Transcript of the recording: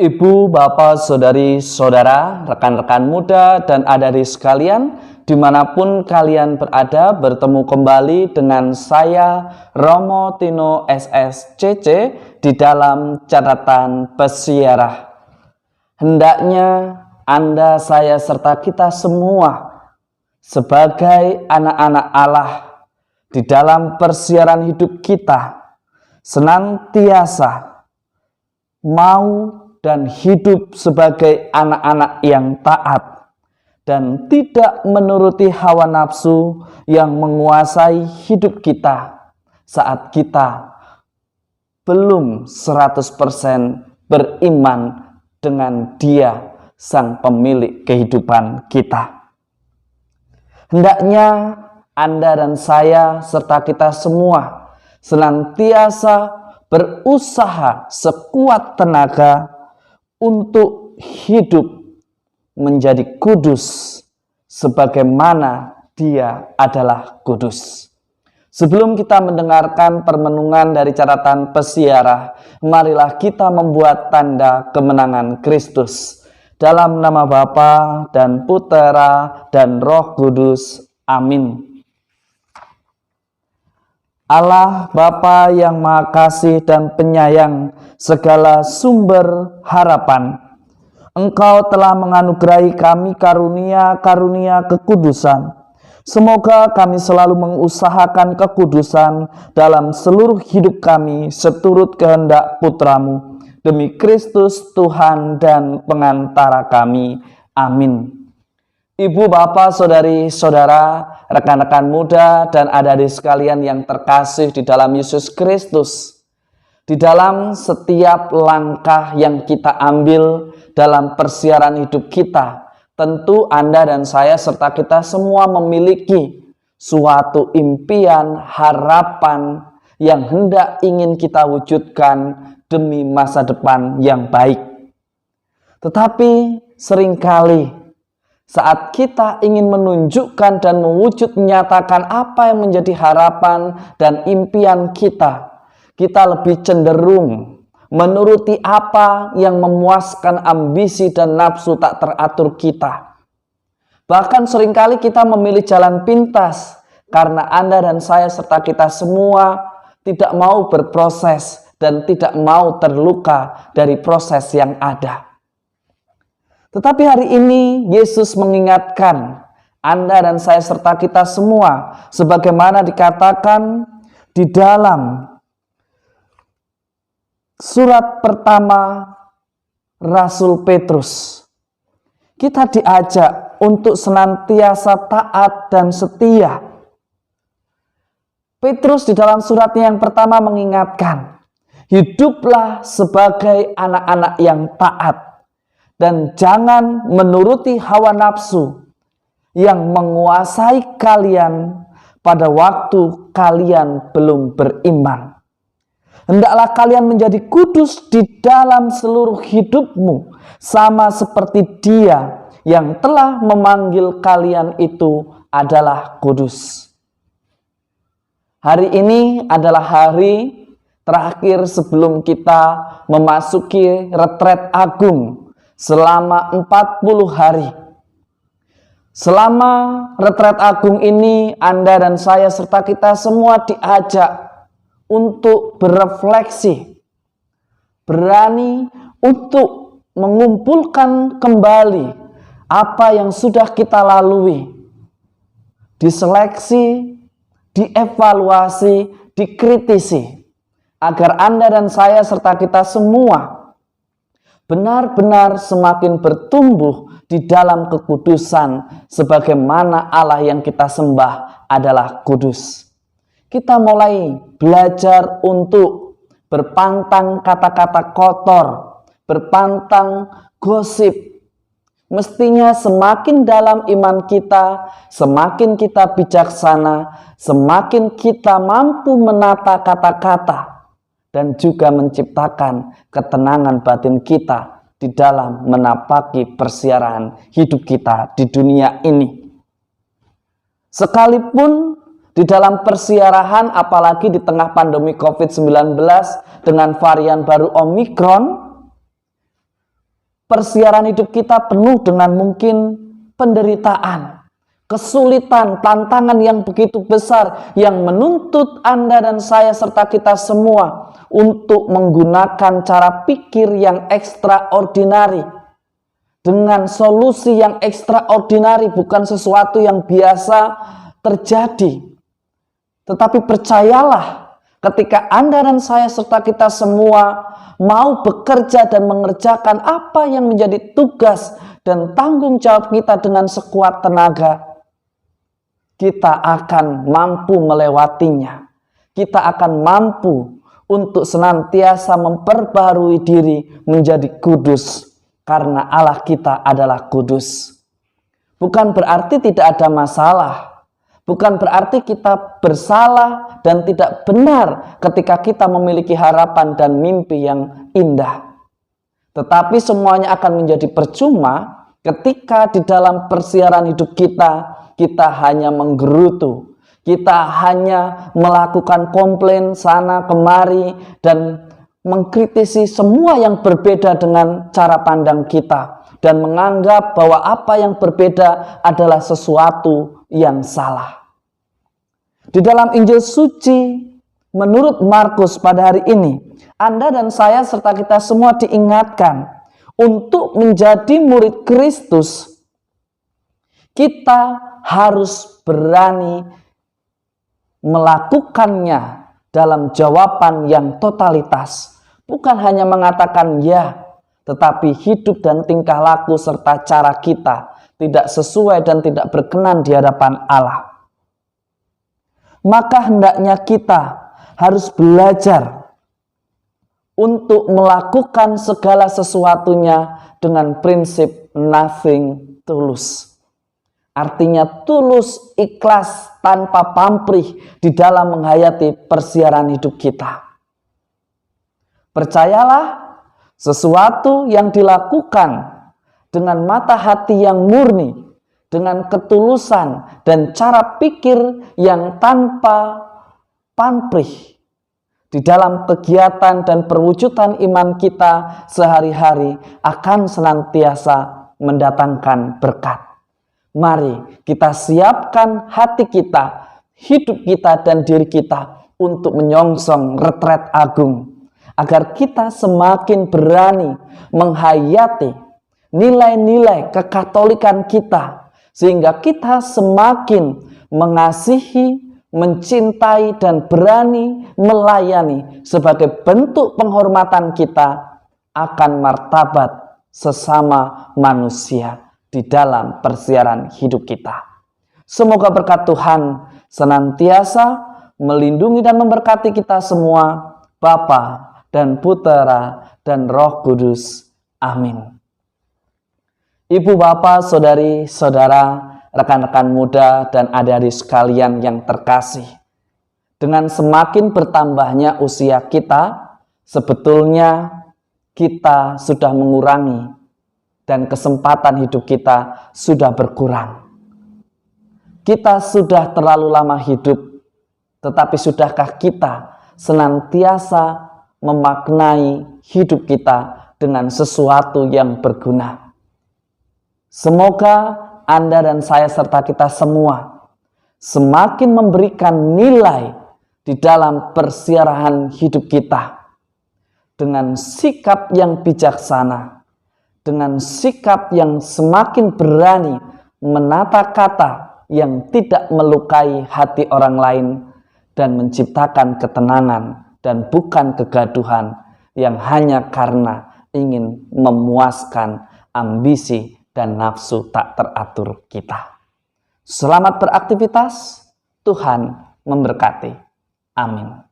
Ibu, bapak, saudari, saudara, rekan-rekan muda, dan adik-adik sekalian, dimanapun kalian berada, bertemu kembali dengan saya, Romo Tino SSCC, di dalam catatan pesiarah. Hendaknya Anda, saya, serta kita semua, sebagai anak-anak Allah, di dalam persiaran hidup kita, senantiasa mau dan hidup sebagai anak-anak yang taat dan tidak menuruti hawa nafsu yang menguasai hidup kita saat kita belum 100% beriman dengan Dia, Sang Pemilik kehidupan kita. Hendaknya Anda dan saya serta kita semua senantiasa berusaha sekuat tenaga untuk hidup menjadi kudus sebagaimana Dia adalah kudus. Sebelum kita mendengarkan permenungan dari catatan pesiarah, marilah kita membuat tanda kemenangan Kristus. Dalam nama Bapa dan Putera dan Roh Kudus. Amin. Allah Bapa yang Maha Kasih dan Penyayang, segala sumber harapan, Engkau telah menganugerahi kami karunia kekudusan. Semoga kami selalu mengusahakan kekudusan dalam seluruh hidup kami seturut kehendak Putra-Mu, demi Kristus Tuhan dan pengantara kami. Amin. Ibu, bapak, saudari, saudara, rekan-rekan muda, dan adik-adik sekalian yang terkasih di dalam Yesus Kristus. Di dalam setiap langkah yang kita ambil dalam persiaran hidup kita, tentu Anda dan saya serta kita semua memiliki suatu impian, harapan yang hendak ingin kita wujudkan demi masa depan yang baik. Tetapi seringkali saat kita ingin menunjukkan dan mewujud menyatakan apa yang menjadi harapan dan impian kita, kita lebih cenderung menuruti apa yang memuaskan ambisi dan nafsu tak teratur kita. Bahkan seringkali kita memilih jalan pintas karena Anda dan saya serta kita semua tidak mau berproses dan tidak mau terluka dari proses yang ada. Tetapi hari ini Yesus mengingatkan Anda dan saya serta kita semua, sebagaimana dikatakan di dalam surat pertama Rasul Petrus. Kita diajak untuk senantiasa taat dan setia. Petrus di dalam suratnya yang pertama mengingatkan, hiduplah sebagai anak-anak yang taat. Dan jangan menuruti hawa nafsu yang menguasai kalian pada waktu kalian belum beriman. Hendaklah kalian menjadi kudus di dalam seluruh hidupmu, sama seperti Dia yang telah memanggil kalian itu adalah kudus. Hari ini adalah hari terakhir sebelum kita memasuki retret agung selama 40 hari. Selama retret agung ini, Anda dan saya serta kita semua diajak untuk berefleksi, berani untuk mengumpulkan kembali apa yang sudah kita lalui, diseleksi, dievaluasi, dikritisi, agar Anda dan saya serta kita semua benar-benar semakin bertumbuh di dalam kekudusan sebagaimana Allah yang kita sembah adalah kudus. Kita mulai belajar untuk berpantang kata-kata kotor, berpantang gosip. Mestinya semakin dalam iman kita, semakin kita bijaksana, semakin kita mampu menata kata-kata dan juga menciptakan ketenangan batin kita di dalam menapaki persiaran hidup kita di dunia ini. Sekalipun di dalam persiarahan, apalagi di tengah pandemi COVID-19 dengan varian baru Omikron, persiaran hidup kita penuh dengan mungkin penderitaan, kesulitan, tantangan yang begitu besar yang menuntut Anda dan saya serta kita semua untuk menggunakan cara pikir yang ekstraordinari, dengan solusi yang ekstraordinari, bukan sesuatu yang biasa terjadi. Tetapi percayalah, ketika Anda dan saya serta kita semua mau bekerja dan mengerjakan apa yang menjadi tugas dan tanggung jawab kita dengan sekuat tenaga, kita akan mampu melewatinya. Kita akan mampu untuk senantiasa memperbarui diri menjadi kudus, karena Allah kita adalah kudus. Bukan berarti tidak ada masalah, bukan berarti kita bersalah dan tidak benar ketika kita memiliki harapan dan mimpi yang indah. Tetapi semuanya akan menjadi percuma ketika di dalam persiaran hidup kita hanya menggerutu, kita hanya melakukan komplain sana kemari dan mengkritisi semua yang berbeda dengan cara pandang kita, dan menganggap bahwa apa yang berbeda adalah sesuatu yang salah. Di dalam Injil suci menurut Markus pada hari ini, Anda dan saya serta kita semua diingatkan untuk menjadi murid Kristus. Kita harus berani melakukannya dalam jawaban yang totalitas. Bukan hanya mengatakan ya, tetapi hidup dan tingkah laku serta cara kita tidak sesuai dan tidak berkenan di hadapan Allah. Maka hendaknya kita harus belajar untuk melakukan segala sesuatunya dengan prinsip nothing tulus. Artinya tulus, ikhlas, tanpa pamrih di dalam menghayati persiaran hidup kita. Percayalah, sesuatu yang dilakukan dengan mata hati yang murni, dengan ketulusan dan cara pikir yang tanpa pamrih di dalam kegiatan dan perwujudan iman kita sehari-hari akan senantiasa mendatangkan berkat. Mari kita siapkan hati kita, hidup kita dan diri kita untuk menyongsong retret agung, agar kita semakin berani menghayati nilai-nilai kekatolikan kita, sehingga kita semakin mengasihi, mencintai dan berani melayani sebagai bentuk penghormatan kita akan martabat sesama manusia di dalam persiaran hidup kita. Semoga berkat Tuhan senantiasa melindungi dan memberkati kita semua, Bapa dan Putera dan Roh Kudus. Amin. Ibu, Bapak, saudari, saudara, rekan-rekan muda dan adik-adik sekalian yang terkasih, dengan semakin bertambahnya usia kita, sebetulnya kita sudah mengurangi dan kesempatan hidup kita sudah berkurang. Kita sudah terlalu lama hidup, tetapi sudahkah kita senantiasa memaknai hidup kita dengan sesuatu yang berguna? Semoga Anda dan saya serta kita semua semakin memberikan nilai di dalam persiaran hidup kita dengan sikap yang bijaksana, dengan sikap yang semakin berani menata kata yang tidak melukai hati orang lain dan menciptakan ketenangan dan bukan kegaduhan yang hanya karena ingin memuaskan ambisi dan nafsu tak teratur kita. Selamat beraktivitas, Tuhan memberkati. Amin.